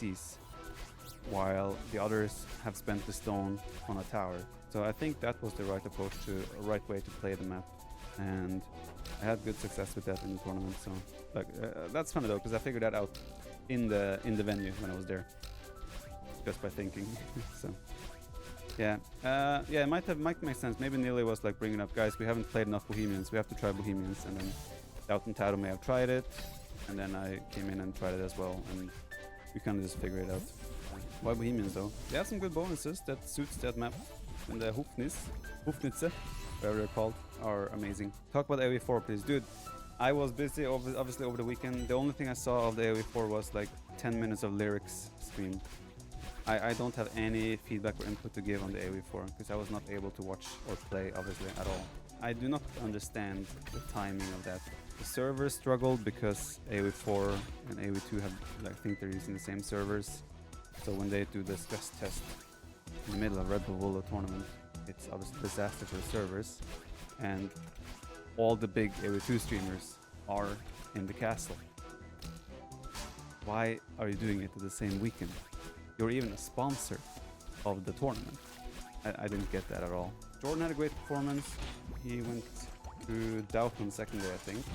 ADCs, while the others have spent the stone on a tower. So I think that was the right approach right way to play the map, and I had good success with that in the tournament. So like that's funny though, because I figured that out in the venue when I was there, just by thinking. So yeah, it might make sense. Maybe Neely was like bringing up, guys, we haven't played enough Bohemians. We have to try Bohemians, and then Doubt and Tado may have tried it, and then I came in and tried it as well, and we kind of just figured it out. Why Bohemians though? They have some good bonuses that suits that map, and the Hufnitze, whatever they're called, are amazing. Talk about AoE4, please. Dude, I was busy obviously over the weekend. The only thing I saw of the AoE4 was like 10 minutes of lyrics streamed. I don't have any feedback or input to give on the AoE4 because I was not able to watch or play obviously at all. I do not understand the timing of that. The servers struggled because AoE4 and AoE2 have, I think they're using the same servers. So when they do the stress test in the middle of Red Bull Volo tournament, it's obviously a disaster for the servers. And all the big AoE2 streamers are in the castle. Why are you doing it at the same weekend? You're even a sponsor of the tournament. I didn't get that at all. Jordan had a great performance. He went through Doubt on second day, I think.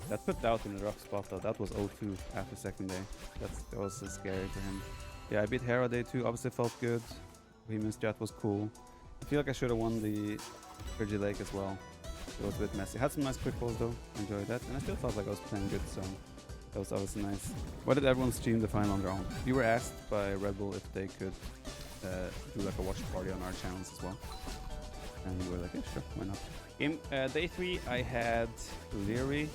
That put Doubt in a rough spot though. That was 0-2 after second day. That was scary for him. Yeah, I beat Hera day 2. Obviously felt good. Bohemian strat was cool. I feel like I should have won the Frigid Lake as well. It was a bit messy. Had some nice quick balls though. Enjoyed that. And I still felt like I was playing good, so that was obviously nice. Why did everyone stream the final on their own? We were asked by Red Bull if they could do like a watch party on our channels as well. And we were like, yeah, sure, why not? In day 3, I had Leary.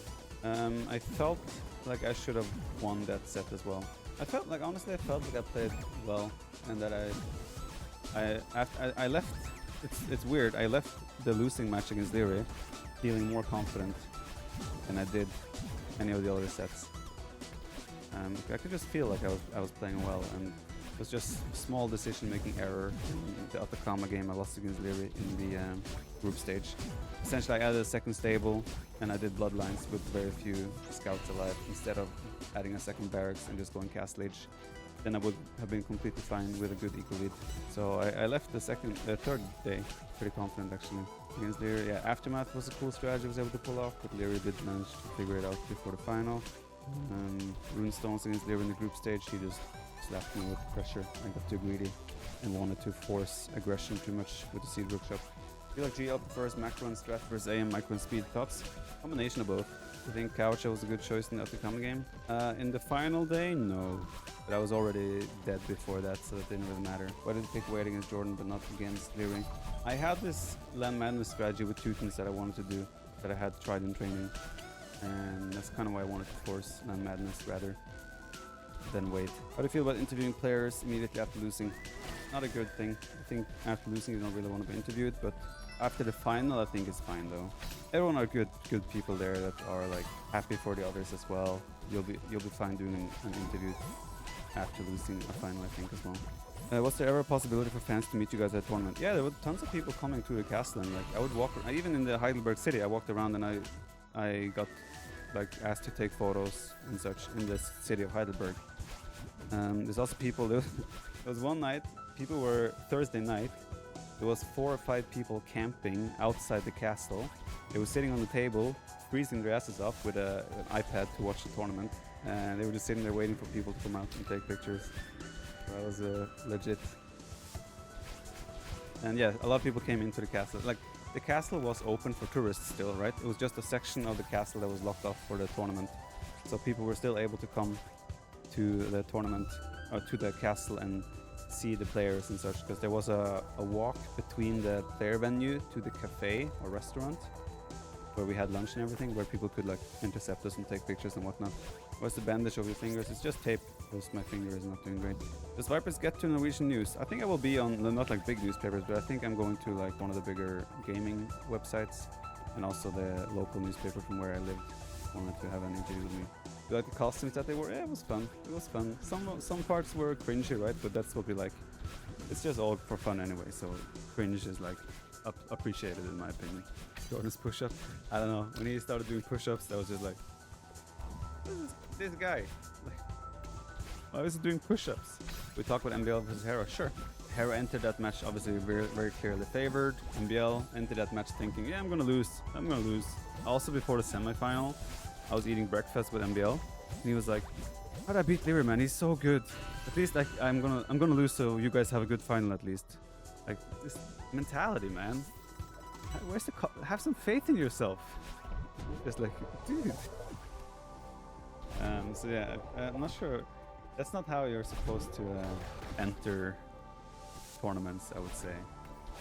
I felt like I should have won that set as well. I felt like, honestly, I felt like I played well, and that I left. It's weird. I left the losing match against Leary feeling more confident than I did any of the other sets. I could just feel like I was playing well, and it was just small decision-making error in the Atacama game I lost against Leary in the group stage. Essentially, I added a second stable, and I did Bloodlines with very few scouts alive instead of adding a second barracks and just going Castle Age. Then I would have been completely fine with a good eco lead. So I left the third day pretty confident actually against Leary. Yeah, Aftermath was a cool strategy I was able to pull off, but Leary did manage to figure it out before the final. Runestones against Leary in the group stage, he just slapped me with pressure. I got too greedy and wanted to force aggression too much with the Seed Workshop. I feel like GL prefers macro and strat versus AM, micro and speed. Thoughts? Combination of both. I think Coucha was a good choice in the Atacama game. In the final day, no. But I was already dead before that, so it didn't really matter. Why did I pick Wade against Jordan, but not against Leary? I had this Land Madness strategy with two things that I wanted to do, that I had tried in training. And that's kind of why I wanted to force Land Madness rather than wait. How do you feel about interviewing players immediately after losing? Not a good thing. I think after losing you don't really want to be interviewed, but after the final I think it's fine though. Everyone are good people there that are like happy for the others as well. You'll be fine doing an interview after losing a final, I think, as well. Was there ever a possibility for fans to meet you guys at a tournament? Yeah, there were tons of people coming to the castle, and like I would walk even in the Heidelberg city. I walked around and I got like asked to take photos and such in the city of Heidelberg. There's also people. There was one night. People were Thursday night. There was 4 or 5 people camping outside the castle. They were sitting on the table, freezing their asses off with an iPad to watch the tournament, and they were just sitting there waiting for people to come out and take pictures. So that was legit. And yeah, a lot of people came into the castle. Like the castle was open for tourists still, right? It was just a section of the castle that was locked off for the tournament. So people were still able to come to the tournament or to the castle and see the players and such, because there was a walk between the player venue to the cafe or restaurant where we had lunch and everything, where people could like intercept us and take pictures and whatnot. What's the bandage over your fingers? It's just tape, because my finger is not doing great. Does Vipers get to Norwegian news? I think I will be on, not like big newspapers, but I think I'm going to like one of the bigger gaming websites, and also the local newspaper from where I lived wanted to have an interview with me. You like the costumes that they wore? Yeah, it was fun. It was fun. Some parts were cringy, right? But that's what we like. It's just all for fun anyway, so cringe is like appreciated in my opinion. Jordan's push-up. I don't know. When he started doing push-ups, that was just like, this guy. Like, Why was he doing push-ups? We talked about MBL versus Hera. Sure. Hera entered that match obviously very, very clearly favored. MBL entered that match thinking, yeah, I'm gonna lose. I'm gonna lose. Also before the semifinal, I was eating breakfast with MBL, and he was like, "How'd I beat Leary, man? He's so good. At least like I'm gonna lose, so you guys have a good final at least." Like this mentality, man. Where's the have some faith in yourself? Just like, dude. So yeah, I'm not sure. That's not how you're supposed to enter tournaments, I would say.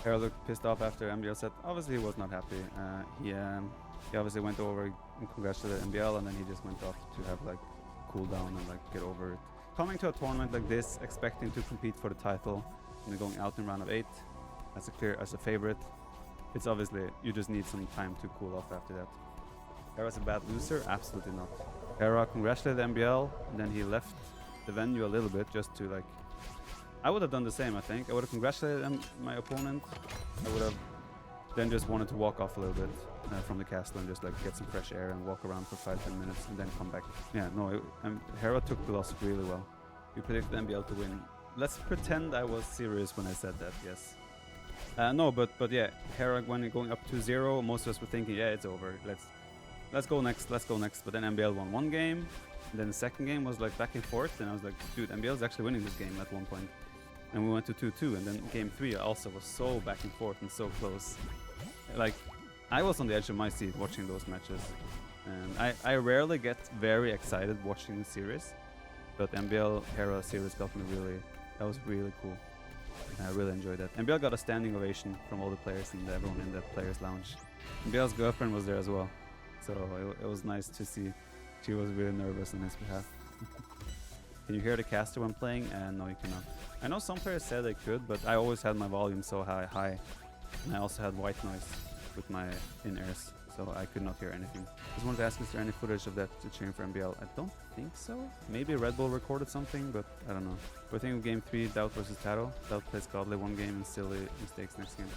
Hera looked pissed off after MBL said. Obviously, he was not happy. He obviously went over and congratulated MBL, and then he just went off to have like cool down and like get over it. Coming to a tournament like this, expecting to compete for the title, and then going out in round of 8 as a favorite, it's obviously you just need some time to cool off after that. Hera's a bad loser? Absolutely not. Hera congratulated MBL, and then he left the venue a little bit just to like. I would have done the same, I think. I would have congratulated my opponent. I would have then just wanted to walk off a little bit from the castle and just like get some fresh air and walk around for 5-10 minutes and then come back. Yeah, no, Hera took the loss really well. We predicted MBL to win. Let's pretend I was serious when I said that, yes. No, but yeah, Hera when going up 2-0, most of us were thinking, yeah, it's over. Let's go next. But then MBL won one game. And then the second game was like back and forth, and I was like, dude, MBL's actually winning this game at one point. And we went to 2-2, and then game 3 also was so back and forth and so close. Like, I was on the edge of my seat watching those matches. And I rarely get very excited watching the series, but MBL Hera series got me that was really cool. And I really enjoyed that. MBL got a standing ovation from all the players and everyone in the players lounge. MBL's girlfriend was there as well, so it was nice to see. She was really nervous on his behalf. Can you hear the caster when playing? No, you cannot. I know some players said they could, but I always had my volume so high. And I also had white noise with my in-ears, so I could not hear anything. Just wanted to ask, is there any footage of that cheering for MBL? I don't think so. Maybe Red Bull recorded something, but I don't know. We're thinking of game 3, Doubt versus Taro. Doubt plays godly one game and silly mistakes next game.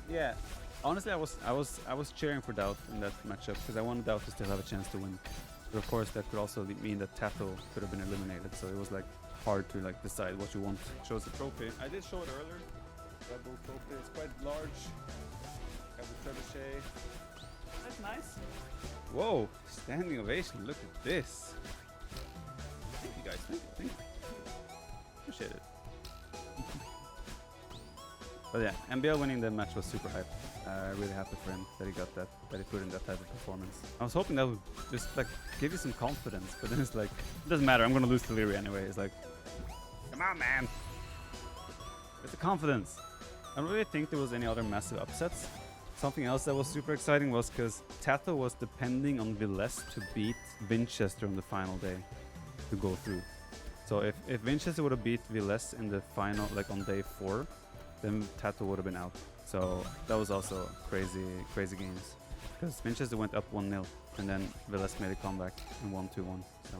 Yeah. Honestly, I was cheering for Doubt in that matchup because I wanted Doubt to still have a chance to win. But of course, that could also mean that Tato could have been eliminated. So it was like hard to like decide what you want. Shows the trophy. I did show it earlier. Red Bull trophy. It's quite large. Got the trebuchet. That's nice. Whoa! Standing ovation. Look at this. Thank you guys. Thank you. Appreciate it. But yeah, MBL winning the match was super hype. Really happy for him that he got that he put in that type of performance. I was hoping that would just like give you some confidence, but then it's like, it doesn't matter, I'm gonna lose to Leary anyway. It's like, come on, man. It's the confidence. I don't really think there was any other massive upsets. Something else that was super exciting was because Tato was depending on Celeste to beat Winchester on the final day to go through. So if Winchester would have beat Celeste in the final, like on day 4, then Tato would have been out. So that was also crazy games. Because Winchester went up 1-0, and then Celeste made a comeback and won 2-1. So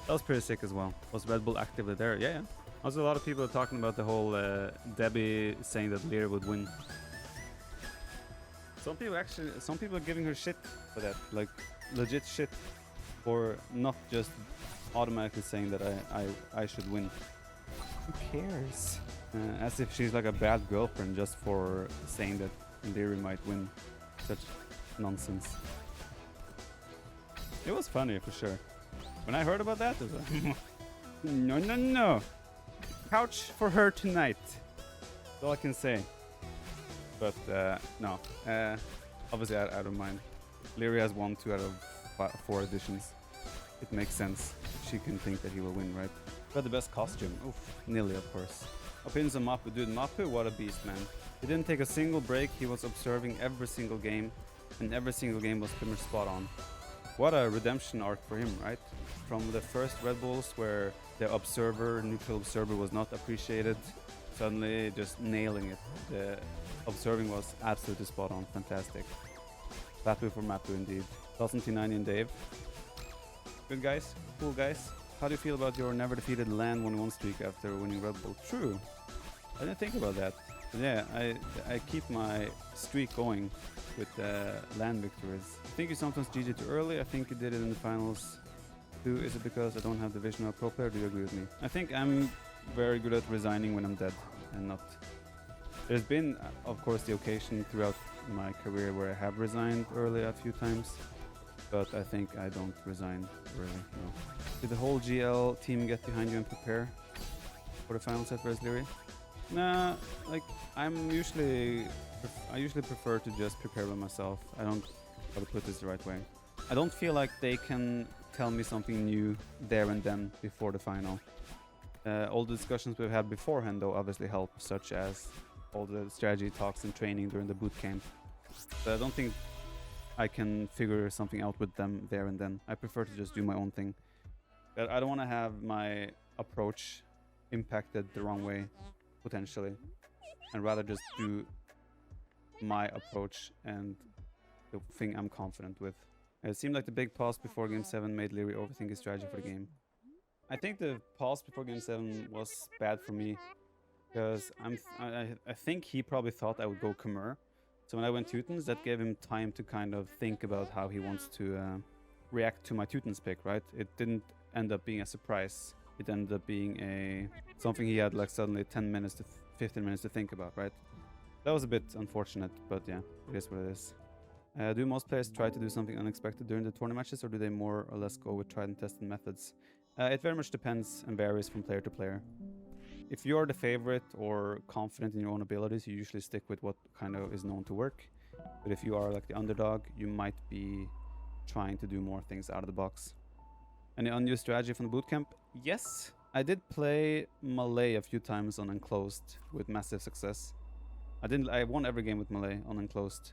that was pretty sick as well. Was Red Bull actively there? Yeah. Also, a lot of people are talking about the whole Debbie saying that Lear would win. Some people are giving her shit for that, like legit shit, for not just automatically saying that I should win. Who cares? As if she's like a bad girlfriend just for saying that Leary might win. Such nonsense. It was funny for sure. When I heard about that, it was like, no. Couch for her tonight. That's all I can say. But no. Obviously, I don't mind. Leary has won 2 out of 4 editions. It makes sense. She can think that he will win, right? But the best costume? Oof, Nilly, of course. Opinions on Mapu. Dude, Mapu, what a beast, man. He didn't take a single break. He was observing every single game, and every single game was pretty much spot on. What a redemption arc for him, right? From the first Red Bulls, where the neutral observer was not appreciated, suddenly just nailing it. The observing was absolutely spot on. Fantastic. Mapu for Mapu, indeed. 1000T90 and Dave. Good guys. Cool guys. How do you feel about your never defeated LAN 1-1 streak after winning Red Bull? True. I didn't think about that. But yeah, I keep my streak going with LAN victories. I think you sometimes GG too early. I think you did it in the finals. 2, is it because I don't have the vision of a pro player? Do you agree with me? I think I'm very good at resigning when I'm dead and not. There's been, of course, the occasion throughout my career where I have resigned early a few times, but I think I don't resign really, no. Did the whole GL team get behind you and prepare for the final set versus Leary? Nah, like, I usually prefer to just prepare by myself. I don't, how to put this the right way. I don't feel like they can tell me something new there and then before the final. All the discussions we've had beforehand, though, obviously help, such as all the strategy talks and training during the boot camp. But I don't think I can figure something out with them there and then. I prefer to just do my own thing. But I don't want to have my approach impacted the wrong way, potentially, and rather just do my approach and the thing I'm confident with. It seemed like the big pause before Game 7 made Leary overthink his strategy for the game. I think the pause before Game 7 was bad for me, because I think he probably thought I would go Khmer. So when I went Teutons, that gave him time to kind of think about how he wants to react to my Teutons pick, right? It didn't end up being a surprise. It ended up being something he had like suddenly 10 minutes to 15 minutes to think about, right? That was a bit unfortunate, but yeah, it is what it is. Do most players try to do something unexpected during the tournament matches, or do they more or less go with tried and tested methods? It very much depends and varies from player to player. If you're the favorite or confident in your own abilities, you usually stick with what kind of is known to work. But if you are like the underdog, you might be trying to do more things out of the box. Any unused strategy from the bootcamp? Yes. I did play Malay a few times on Enclosed with massive success. I won every game with Malay on Enclosed.